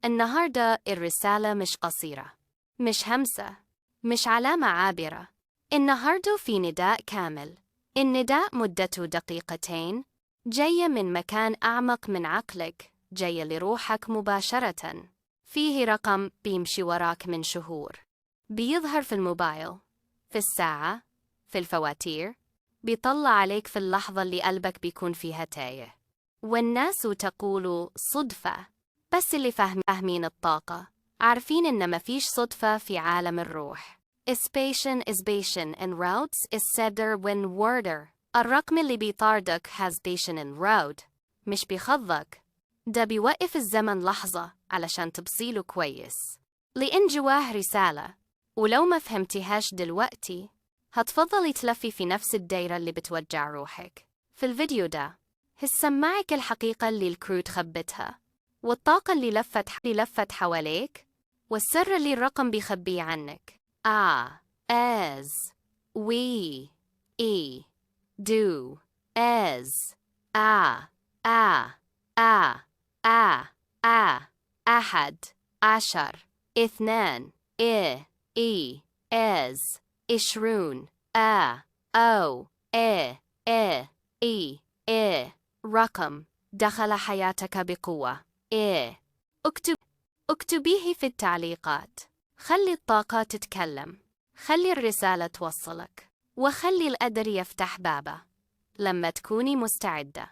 النهاردة الرسالة مش قصيرة، مش همسة، مش علامة عابرة. النهاردة في نداء كامل. النداء مدته دقيقتين، جاية من مكان أعمق من عقلك، جاية لروحك مباشرة. فيه رقم بيمشي وراك من شهور، بيظهر في الموبايل، في الساعة، في الفواتير، بيطلع عليك في اللحظة اللي قلبك بيكون فيها تايه. والناس تقول صدفة، بس اللي فاهمين الطاقة عارفين إن مفيش صدفة في عالم الروح. Spation is Bayesian and routes is cedar when worder. الرقم اللي بيطاردك has Bayesian and route، مش بيخضك. ده بيوقف الزمن لحظة علشان تبصيله كويس، لأن جواه رسالة، ولو ما فهمتيهاش دلوقتي هتفضلي تلفي في نفس الدايرة اللي بتوجع روحك. في الفيديو ده هسمعك الحقيقة اللي الكروت خبتها، والطاقة اللي لفت حواليك، والسر اللي الرقم بيخبيه عنك. as we do as أحد عشر اثنان as 20 أو رقم دخل حياتك بقوة. اكتبيه في التعليقات. خلي الطاقة تتكلم، خلي الرسالة توصلك، وخلي القدر يفتح بابه. لما تكوني مستعدة